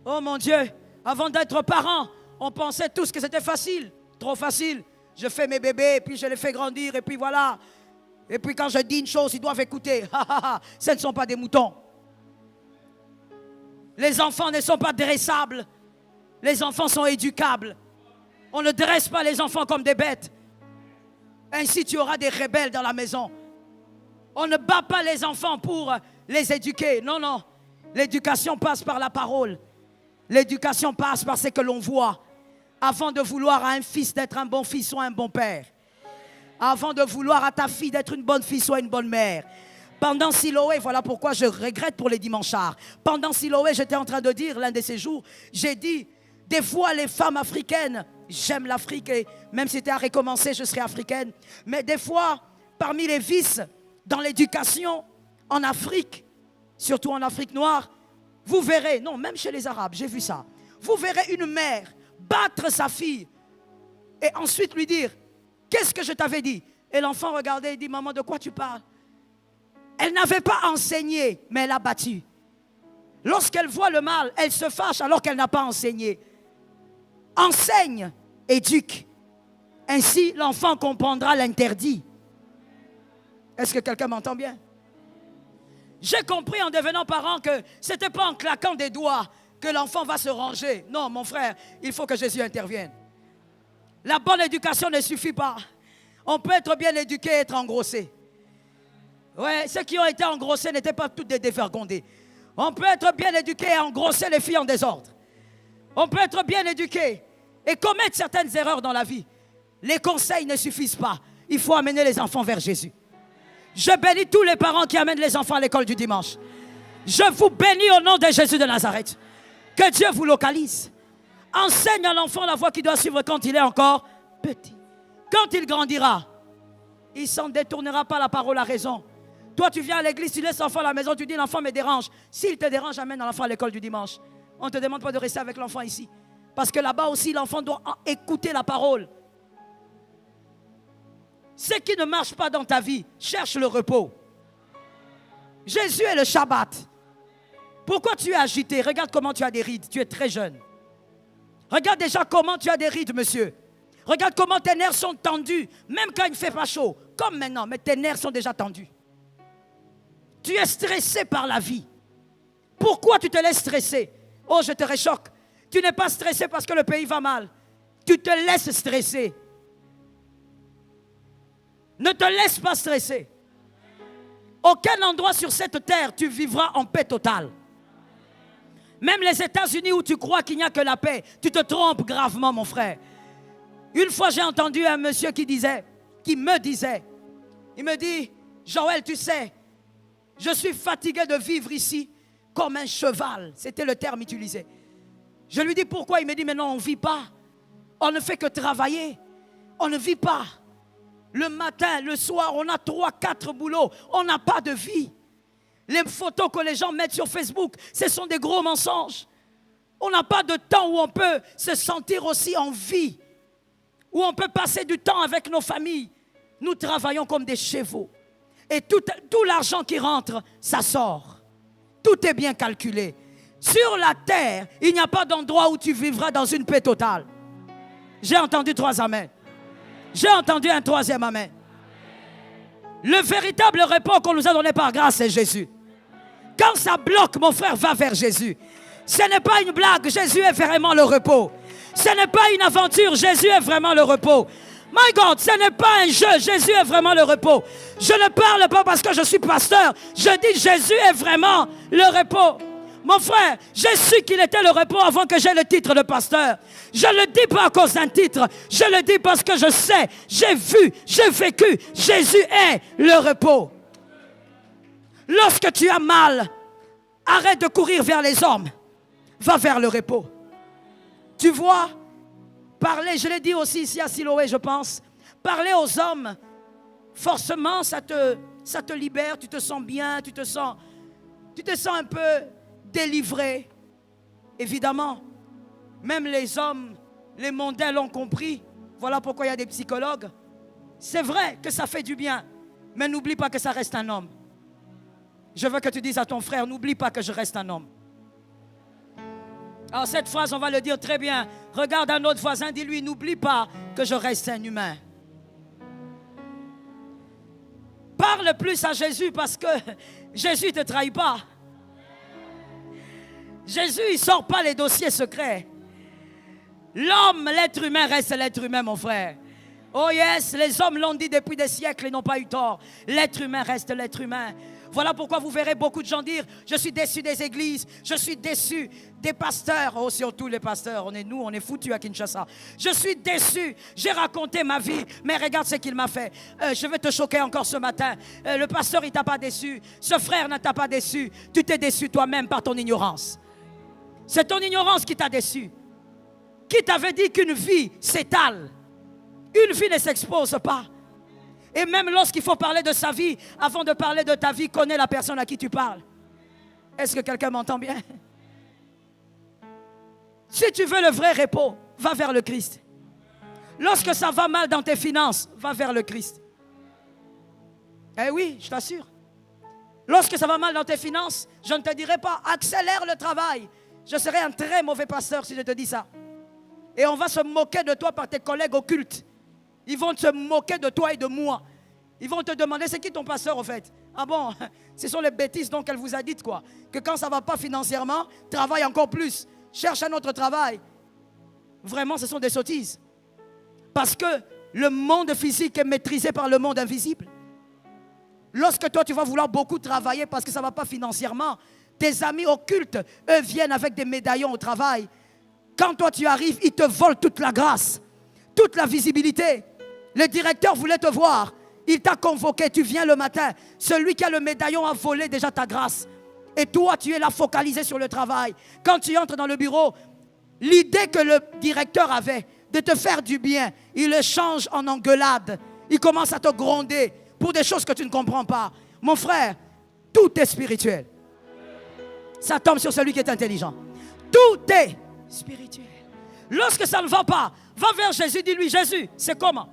Oh mon Dieu, avant d'être parent, on pensait tous que c'était facile. Trop facile. Je fais mes bébés, et puis je les fais grandir, et puis voilà. Et puis quand je dis une chose, ils doivent écouter. Ce ne sont pas des moutons. Les enfants ne sont pas dressables. Les enfants sont éducables. On ne dresse pas les enfants comme des bêtes. Ainsi, tu auras des rebelles dans la maison. On ne bat pas les enfants pour les éduquer. Non, non. L'éducation passe par la parole. L'éducation passe par ce que l'on voit. Avant de vouloir à un fils d'être un bon fils, sois un bon père. Avant de vouloir à ta fille d'être une bonne fille, sois une bonne mère. Pendant Siloé, voilà pourquoi je regrette pour les dimanchards. Pendant Siloé, j'étais en train de dire, l'un de ces jours, j'ai dit, des fois les femmes africaines, j'aime l'Afrique et même si c'était à recommencer, je serais africaine. Mais des fois, parmi les vices dans l'éducation en Afrique, surtout en Afrique noire, vous verrez, non, même chez les Arabes, j'ai vu ça. Vous verrez une mère battre sa fille et ensuite lui dire, qu'est-ce que je t'avais dit? Et l'enfant regardait et dit, maman, de quoi tu parles? Elle n'avait pas enseigné, mais elle a battu. Lorsqu'elle voit le mal, elle se fâche alors qu'elle n'a pas enseigné. Enseigne, éduque. Ainsi, l'enfant comprendra l'interdit. Est-ce que quelqu'un m'entend bien? J'ai compris en devenant parent que ce n'était pas en claquant des doigts que l'enfant va se ranger. Non, mon frère, il faut que Jésus intervienne. La bonne éducation ne suffit pas. On peut être bien éduqué et être engrossé. Ouais, ceux qui ont été engrossés n'étaient pas tous des dévergondés. On peut être bien éduqué et engrosser les filles en désordre. On peut être bien éduqué et commettre certaines erreurs dans la vie. Les conseils ne suffisent pas. Il faut amener les enfants vers Jésus. Je bénis tous les parents qui amènent les enfants à l'école du dimanche. Je vous bénis au nom de Jésus de Nazareth. Que Dieu vous localise. Enseigne à l'enfant la voie qu'il doit suivre quand il est encore petit. Quand il grandira, il ne s'en détournera pas la parole à raison. Toi, tu viens à l'église, tu laisses l'enfant à la maison, tu dis l'enfant me dérange. S'il te dérange, amène l'enfant à l'école du dimanche. On ne te demande pas de rester avec l'enfant ici. Parce que là-bas aussi, l'enfant doit écouter la parole. Ce qui ne marche pas dans ta vie, cherche le repos. Jésus est le Shabbat. Pourquoi tu es agité? Regarde comment tu as des rides, tu es très jeune. Regarde déjà comment tu as des rides, monsieur. Regarde comment tes nerfs sont tendus, même quand il ne fait pas chaud. Comme maintenant, mais tes nerfs sont déjà tendus. Tu es stressé par la vie. Pourquoi tu te laisses stresser? Oh, je te réchoque. Tu n'es pas stressé parce que le pays va mal. Tu te laisses stresser. Ne te laisse pas stresser. Aucun endroit sur cette terre, tu vivras en paix totale. Même les États-Unis où tu crois qu'il n'y a que la paix, tu te trompes gravement, mon frère. Une fois, j'ai entendu un monsieur qui me disait, il me dit, Joël, tu sais, je suis fatigué de vivre ici comme un cheval. C'était le terme utilisé. Je lui dis pourquoi? Il me dit, mais non, on ne vit pas. On ne fait que travailler. On ne vit pas. Le matin, le soir, on a 3-4 boulots. On n'a pas de vie. Les photos que les gens mettent sur Facebook, ce sont des gros mensonges. On n'a pas de temps où on peut se sentir aussi en vie. Où on peut passer du temps avec nos familles. Nous travaillons comme des chevaux. Et tout l'argent qui rentre, ça sort. Tout est bien calculé. Sur la terre, il n'y a pas d'endroit où tu vivras dans une paix totale. J'ai entendu 3 amens. J'ai entendu un 3e amen. Le véritable repos qu'on nous a donné par grâce, c'est Jésus. Quand ça bloque, mon frère, va vers Jésus. Ce n'est pas une blague, Jésus est vraiment le repos. Ce n'est pas une aventure, Jésus est vraiment le repos. My God, ce n'est pas un jeu, Jésus est vraiment le repos. Je ne parle pas parce que je suis pasteur. Je dis Jésus est vraiment le repos. Mon frère, j'ai su qu'il était le repos avant que j'aie le titre de pasteur. Je ne le dis pas à cause d'un titre. Je le dis parce que je sais, j'ai vu, j'ai vécu. Jésus est le repos. Lorsque tu as mal, arrête de courir vers les hommes. Va vers le repos. Tu vois, parler, je l'ai dit aussi ici à Siloé, je pense. Parler aux hommes, forcément, ça te libère, tu te sens bien, tu te sens un peu délivré. Évidemment, même les hommes, les mondains l'ont compris. Voilà pourquoi il y a des psychologues. C'est vrai que ça fait du bien, mais n'oublie pas que ça reste un homme. Je veux que tu dises à ton frère, n'oublie pas que je reste un homme. Alors cette phrase, on va le dire très bien. Regarde un autre voisin, dis-lui, n'oublie pas que je reste un humain. Parle plus à Jésus parce que Jésus ne te trahit pas. Jésus, il ne sort pas les dossiers secrets. L'homme, l'être humain reste l'être humain, mon frère. Oh yes, les hommes l'ont dit depuis des siècles et n'ont pas eu tort. L'être humain reste l'être humain. Voilà pourquoi vous verrez beaucoup de gens dire, je suis déçu des églises, je suis déçu des pasteurs. Oh, surtout les pasteurs, on est foutus à Kinshasa. Je suis déçu, j'ai raconté ma vie, mais regarde ce qu'il m'a fait. Je vais te choquer encore ce matin. Le pasteur, il t'a pas déçu. Ce frère ne t'a pas déçu. Tu t'es déçu toi-même par ton ignorance. C'est ton ignorance qui t'a déçu. Qui t'avait dit qu'une vie s'étale? Une vie ne s'expose pas. Et même lorsqu'il faut parler de sa vie, avant de parler de ta vie, connais la personne à qui tu parles. Est-ce que quelqu'un m'entend bien? Si tu veux le vrai repos, va vers le Christ. Lorsque ça va mal dans tes finances, va vers le Christ. Eh oui, je t'assure. Lorsque ça va mal dans tes finances, je ne te dirai pas, accélère le travail. Je serai un très mauvais pasteur si je te dis ça. Et on va se moquer de toi par tes collègues occultes. Ils vont se moquer de toi et de moi. Ils vont te demander, c'est qui ton pasteur au fait? Ah bon, ce sont les bêtises donc qu'elle vous a dites quoi. Que quand ça ne va pas financièrement, travaille encore plus. Cherche un autre travail. Vraiment, ce sont des sottises. Parce que le monde physique est maîtrisé par le monde invisible. Lorsque toi tu vas vouloir beaucoup travailler parce que ça ne va pas financièrement, tes amis occultes, eux viennent avec des médaillons au travail. Quand toi tu arrives, ils te volent toute la grâce, toute la visibilité. Le directeur voulait te voir. Il t'a convoqué, tu viens le matin. Celui qui a le médaillon a volé déjà ta grâce. Et toi, tu es là focalisé sur le travail. Quand tu entres dans le bureau, l'idée que le directeur avait de te faire du bien, il le change en engueulade. Il commence à te gronder pour des choses que tu ne comprends pas. Mon frère, tout est spirituel. Ça tombe sur celui qui est intelligent. Tout est spirituel. Lorsque ça ne va pas, va vers Jésus, dis-lui, Jésus, c'est comment?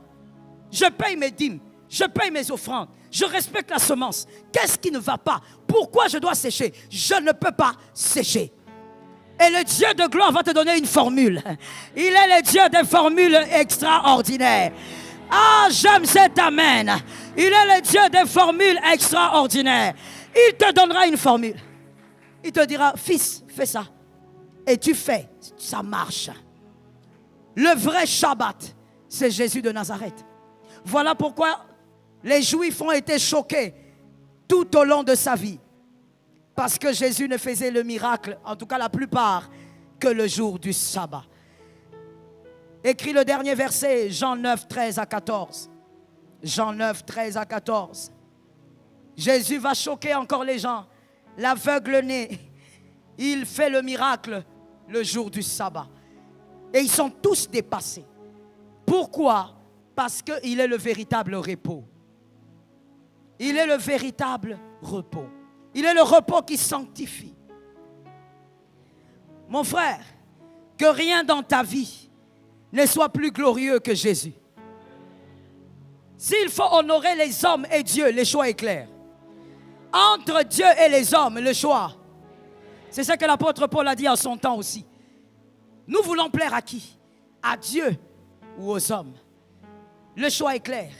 Je paye mes dîmes, je paye mes offrandes, je respecte la semence. Qu'est-ce qui ne va pas? Pourquoi je dois sécher? Je ne peux pas sécher. Et le Dieu de gloire va te donner une formule. Il est le Dieu des formules extraordinaires. Ah, j'aime cet amen. Il est le Dieu des formules extraordinaires. Il te donnera une formule. Il te dira, fils, fais ça. Et tu fais, ça marche. Le vrai Shabbat, c'est Jésus de Nazareth. Voilà pourquoi les Juifs ont été choqués tout au long de sa vie. Parce que Jésus ne faisait le miracle, en tout cas la plupart, que le jour du sabbat. Écrit le dernier verset, Jean 9, 13 à 14. Jean 9, 13 à 14. Jésus va choquer encore les gens. L'aveugle né, il fait le miracle le jour du sabbat. Et ils sont tous dépassés. Pourquoi? Parce qu'il est le véritable repos. Il est le véritable repos. Il est le repos qui sanctifie. Mon frère, que rien dans ta vie ne soit plus glorieux que Jésus. S'il faut honorer les hommes et Dieu, le choix est clair. Entre Dieu et les hommes, le choix. C'est ce que l'apôtre Paul a dit en son temps aussi. Nous voulons plaire à qui? À Dieu ou aux hommes? Le choix est clair.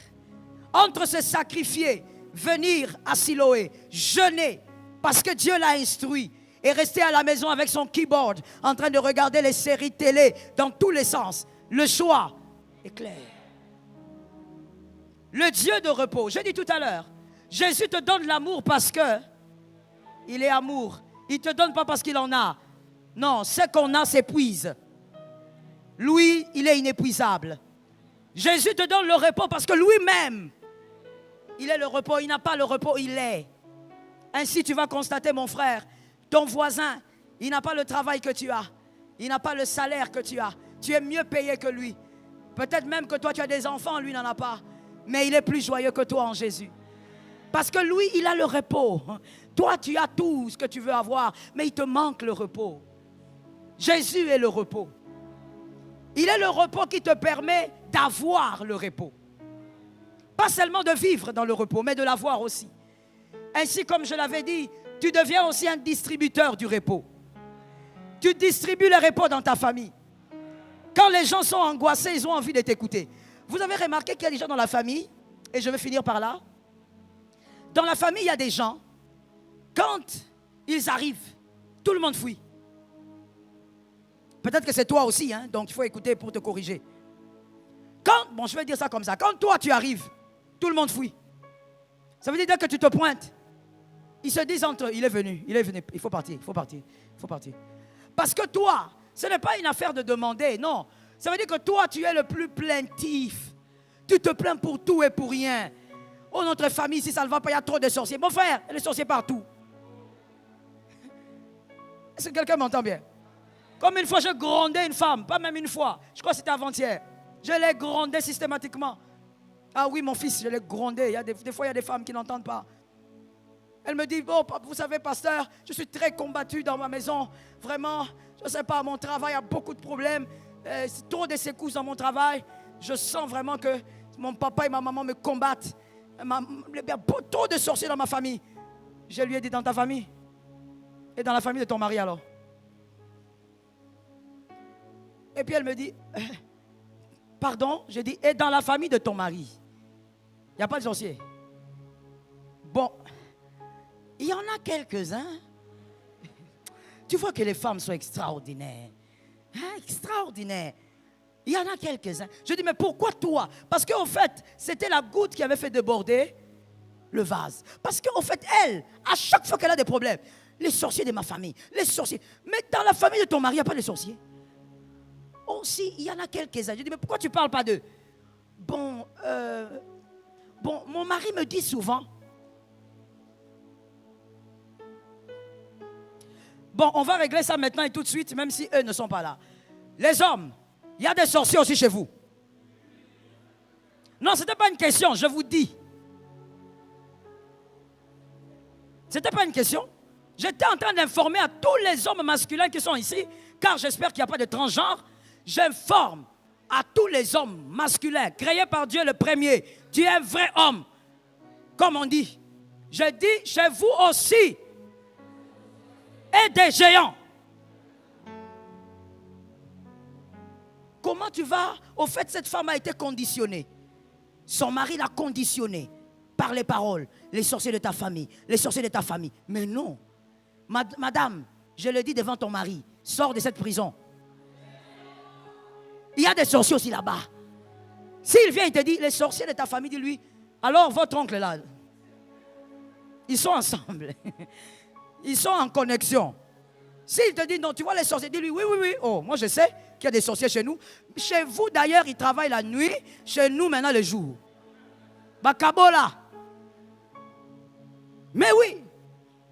Entre se sacrifier, venir à Siloé, jeûner, parce que Dieu l'a instruit, et rester à la maison avec son keyboard, en train de regarder les séries télé dans tous les sens. Le choix est clair. Le Dieu de repos, j'ai dit tout à l'heure, Jésus te donne l'amour parce que il est amour. Il ne te donne pas parce qu'il en a. Non, ce qu'on a s'épuise. Lui, il est inépuisable. Jésus te donne le repos parce que lui-même, il est le repos. Il n'a pas le repos, il est. Ainsi, tu vas constater, mon frère, ton voisin, il n'a pas le travail que tu as. Il n'a pas le salaire que tu as. Tu es mieux payé que lui. Peut-être même que toi, tu as des enfants, lui n'en a pas. Mais il est plus joyeux que toi en Jésus. Parce que lui, il a le repos. Toi, tu as tout ce que tu veux avoir, mais il te manque le repos. Jésus est le repos. Il est le repos qui te permet d'avoir le repos. Pas seulement de vivre dans le repos, mais de l'avoir aussi. Ainsi, comme je l'avais dit, tu deviens aussi un distributeur du repos. Tu distribues le repos dans ta famille. Quand les gens sont angoissés, ils ont envie de t'écouter. Vous avez remarqué qu'il y a des gens dans la famille, et je vais finir par là. Dans la famille, il y a des gens, quand ils arrivent, tout le monde fuit. Peut-être que c'est toi aussi, hein, donc il faut écouter pour te corriger. Bon, je vais dire ça comme ça. Quand toi, tu arrives, tout le monde fuit. Ça veut dire que tu te pointes. Ils se disent entre eux, il est venu, il faut partir. Parce que toi, ce n'est pas une affaire de demander, non. Ça veut dire que toi, tu es le plus plaintif. Tu te plains pour tout et pour rien. Oh, notre famille, si ça ne va pas, il y a trop de sorciers. Mon frère, il y a des sorciers partout. Est-ce que quelqu'un m'entend bien? Comme une fois, je grondais une femme, pas même une fois. Je crois que c'était avant-hier. Je l'ai grondée systématiquement. Ah oui, mon fils, je l'ai grondé. Des fois, il y a des femmes qui n'entendent pas. Elle me dit, oh, vous savez, pasteur, je suis très combattu dans ma maison. Vraiment, je ne sais pas, mon travail a beaucoup de problèmes. Trop de secousses dans mon travail. Je sens vraiment que mon papa et ma maman me combattent. Il y a trop de sorciers dans ma famille. Je lui ai dit, dans ta famille? Et dans la famille de ton mari alors? Et puis elle me dit, pardon? J'ai dit, et dans la famille de ton mari? Il n'y a pas de sorciers. Bon, il y en a quelques-uns. Tu vois que les femmes sont extraordinaires. Extraordinaires. Il y en a quelques-uns. Je dis, mais pourquoi toi? Parce qu'en fait, c'était la goutte qui avait fait déborder le vase. Parce qu'en fait, elle, à chaque fois qu'elle a des problèmes, les sorciers de ma famille, les sorciers. Mais dans la famille de ton mari, il n'y a pas de sorciers. Oh si, il y en a quelques-uns. Je dis, mais pourquoi tu ne parles pas d'eux? Bon, mon mari me dit souvent. Bon, on va régler ça maintenant et tout de suite, même si eux ne sont pas là. Les hommes, il y a des sorciers aussi chez vous. Non, ce n'était pas une question, je vous dis. Ce n'était pas une question. J'étais en train d'informer à tous les hommes masculins qui sont ici, car j'espère qu'il n'y a pas de transgenre. J'informe à tous les hommes masculins, créés par Dieu le premier. Tu es un vrai homme, comme on dit. Je dis, chez vous aussi, et des géants. Comment tu vas? Au fait, cette femme a été conditionnée. Son mari l'a conditionnée par les paroles. Les sorciers de ta famille, les sorciers de ta famille. Mais non. Madame, je le dis devant ton mari, sors de cette prison. Il y a des sorciers aussi là-bas. S'il vient, il te dit, les sorciers de ta famille, dis-lui, alors votre oncle là, ils sont ensemble. Ils sont en connexion. S'il te dit non, tu vois les sorciers, dis-lui oui, oui, oui. Oh, moi je sais qu'il y a des sorciers chez nous. Chez vous d'ailleurs, ils travaillent la nuit. Chez nous maintenant le jour. Bakabola. Mais oui.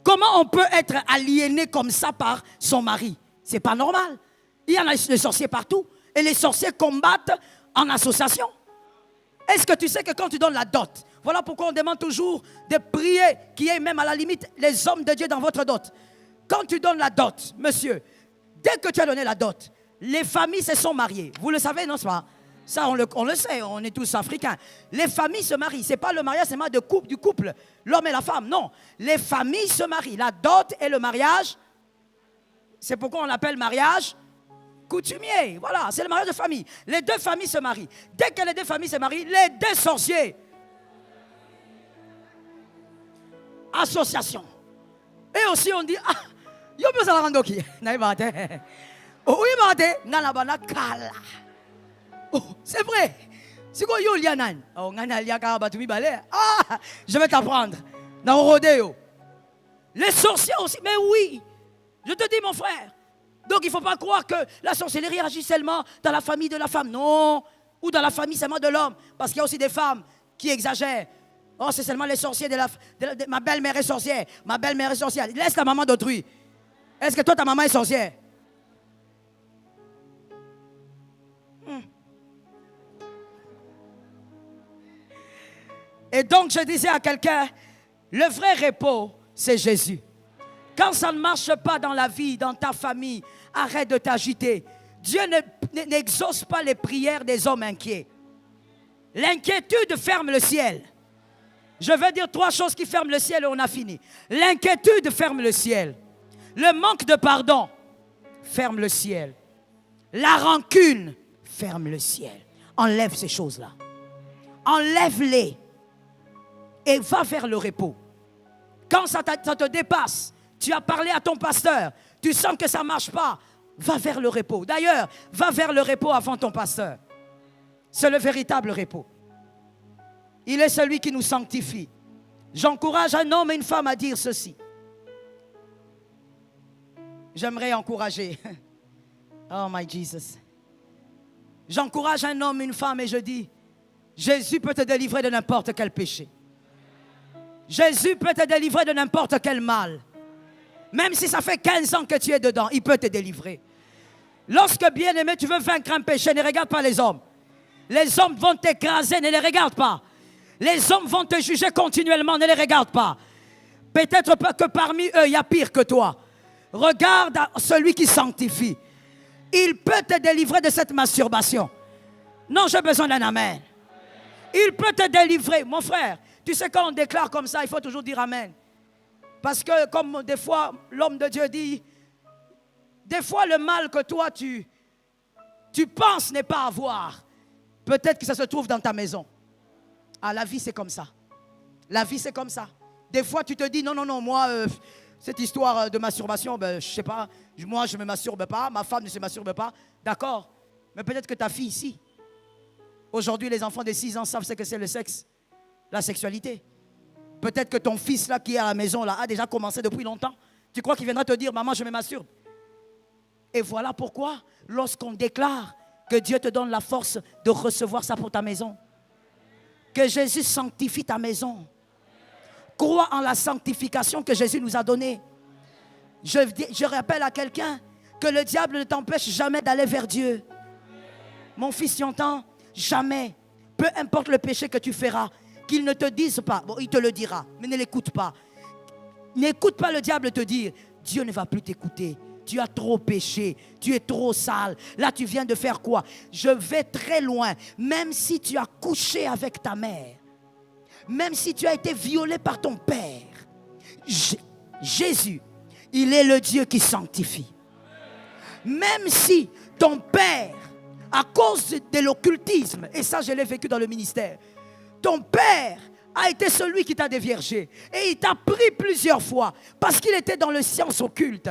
Comment on peut être aliéné comme ça par son mari? C'est pas normal. Il y en a des sorciers partout. Et les sorciers combattent en association. Est-ce que tu sais que quand tu donnes la dot, voilà pourquoi on demande toujours de prier qu'il y ait même à la limite les hommes de Dieu dans votre dot. Quand tu donnes la dot, monsieur, dès que tu as donné la dot, les familles se sont mariées. Vous le savez, non, c'est pas? Ça, on le sait, on est tous africains. Les familles se marient. Ce n'est pas le mariage, c'est du couple, l'homme et la femme. Non, les familles se marient. La dot et le mariage, c'est pourquoi on l'appelle mariage coutumier. Voilà, c'est le mariage de famille. Les deux familles se marient. Dès que les deux familles se marient, les deux sorciers. Association. Et aussi on dit, yo peux ça rendre qui? Oh oui, kala. Oh, c'est vrai. C'est quoi yo lianan? Oh, je vais t'apprendre. Dans le rodéo. Les sorciers aussi, mais oui. Je te dis mon frère. Donc il ne faut pas croire que la sorcellerie agit seulement dans la famille de la femme. Non. Ou dans la famille seulement de l'homme. Parce qu'il y a aussi des femmes qui exagèrent. Oh, c'est seulement les sorciers de ma belle-mère est sorcière. Ma belle-mère est sorcière. Laisse la maman d'autrui. Est-ce que toi, ta maman est sorcière? Et donc, je disais à quelqu'un, le vrai repos, c'est Jésus. Quand ça ne marche pas dans la vie, dans ta famille, arrête de t'agiter. Dieu n'exauce pas les prières des hommes inquiets. L'inquiétude ferme le ciel. Je vais dire 3 choses qui ferment le ciel et on a fini. L'inquiétude ferme le ciel. Le manque de pardon ferme le ciel. La rancune ferme le ciel. Enlève ces choses-là. Enlève-les. Et va vers le repos. Quand ça te dépasse, tu as parlé à ton pasteur, tu sens que ça ne marche pas, va vers le repos. D'ailleurs, va vers le repos avant ton pasteur. C'est le véritable repos. Il est celui qui nous sanctifie. J'encourage un homme et une femme à dire ceci. J'aimerais encourager. Oh my Jesus. J'encourage un homme et une femme et je dis, Jésus peut te délivrer de n'importe quel péché. Jésus peut te délivrer de n'importe quel mal. Même si ça fait 15 ans que tu es dedans, il peut te délivrer. Lorsque, bien-aimé, tu veux vaincre un péché, ne regarde pas les hommes. Les hommes vont t'écraser, ne les regarde pas. Les hommes vont te juger continuellement, ne les regarde pas. Peut-être que parmi eux, il y a pire que toi. Regarde celui qui sanctifie. Il peut te délivrer de cette masturbation. Non, j'ai besoin d'un amen. Il peut te délivrer. Mon frère, tu sais quand on déclare comme ça, il faut toujours dire amen. Parce que comme des fois, l'homme de Dieu dit, des fois le mal que toi tu penses n'est pas avoir, peut-être que ça se trouve dans ta maison. Ah, la vie c'est comme ça. La vie c'est comme ça. Des fois tu te dis, non, moi, cette histoire de masturbation, je ne sais pas, moi je ne me masturbe pas, ma femme ne se masturbe pas, d'accord. Mais peut-être que ta fille ici, aujourd'hui les enfants de 6 ans savent ce que c'est le sexe, la sexualité. Peut-être que ton fils là qui est à la maison là a déjà commencé depuis longtemps. Tu crois qu'il viendra te dire, maman je me masturbe. Et voilà pourquoi, lorsqu'on déclare que Dieu te donne la force de recevoir ça pour ta maison, que Jésus sanctifie ta maison, crois en la sanctification que Jésus nous a donnée. Je rappelle à quelqu'un que le diable ne t'empêche jamais d'aller vers Dieu. Mon fils, tu entends? Jamais. Peu importe le péché que tu feras, qu'il ne te dise pas, bon, il te le dira, mais ne l'écoute pas. N'écoute pas le diable te dire, Dieu ne va plus t'écouter. Tu as trop péché, tu es trop sale. Là, tu viens de faire quoi? Je vais très loin. Même si tu as couché avec ta mère, même si tu as été violé par ton père, Jésus, il est le Dieu qui sanctifie. Même si ton père, à cause de l'occultisme, et ça je l'ai vécu dans le ministère, ton père a été celui qui t'a déviergé. Et il t'a pris plusieurs fois parce qu'il était dans les sciences occultes.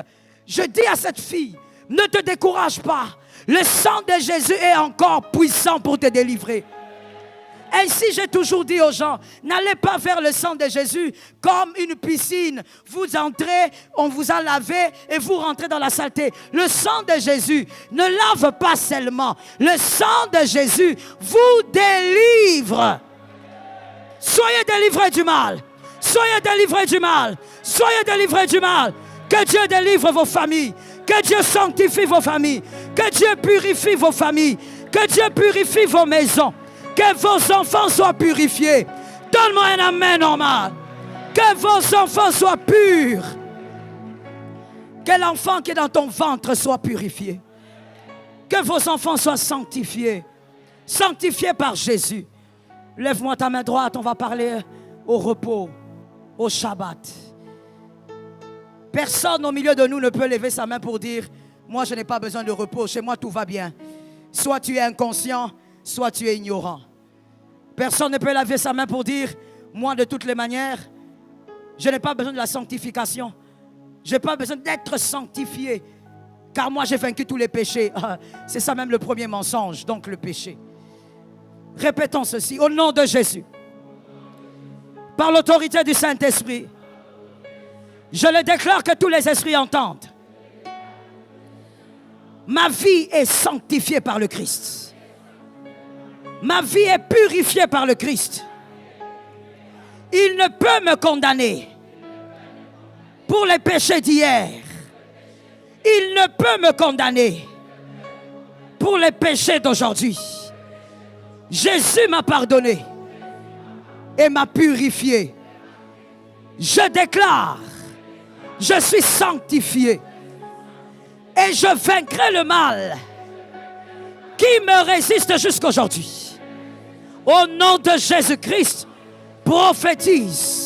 Je dis à cette fille, ne te décourage pas. Le sang de Jésus est encore puissant pour te délivrer. Ainsi, j'ai toujours dit aux gens, n'allez pas vers le sang de Jésus comme une piscine. Vous entrez, on vous a lavé et vous rentrez dans la saleté. Le sang de Jésus ne lave pas seulement. Le sang de Jésus vous délivre. Soyez délivrés du mal. Soyez délivrés du mal. Soyez délivrés du mal. Que Dieu délivre vos familles. Que Dieu sanctifie vos familles. Que Dieu purifie vos familles. Que Dieu purifie vos maisons. Que vos enfants soient purifiés. Donne-moi un amen normal. Que vos enfants soient purs. Que l'enfant qui est dans ton ventre soit purifié. Que vos enfants soient sanctifiés. Sanctifiés par Jésus. Lève-moi ta main droite, on va parler au repos, au Shabbat. Personne au milieu de nous ne peut lever sa main pour dire, moi je n'ai pas besoin de repos, chez moi tout va bien. Soit tu es inconscient, soit tu es ignorant. Personne ne peut lever sa main pour dire, moi de toutes les manières, je n'ai pas besoin de la sanctification. Je n'ai pas besoin d'être sanctifié, car moi j'ai vaincu tous les péchés. C'est ça même le premier mensonge, donc le péché. Répétons ceci, au nom de Jésus, par l'autorité du Saint-Esprit, je le déclare que tous les esprits entendent. Ma vie est sanctifiée par le Christ. Ma vie est purifiée par le Christ. Il ne peut me condamner pour les péchés d'hier. Il ne peut me condamner pour les péchés d'aujourd'hui. Jésus m'a pardonné et m'a purifié. Je déclare, je suis sanctifié et je vaincrai le mal qui me résiste jusqu'aujourd'hui. Au nom de Jésus-Christ, prophétise.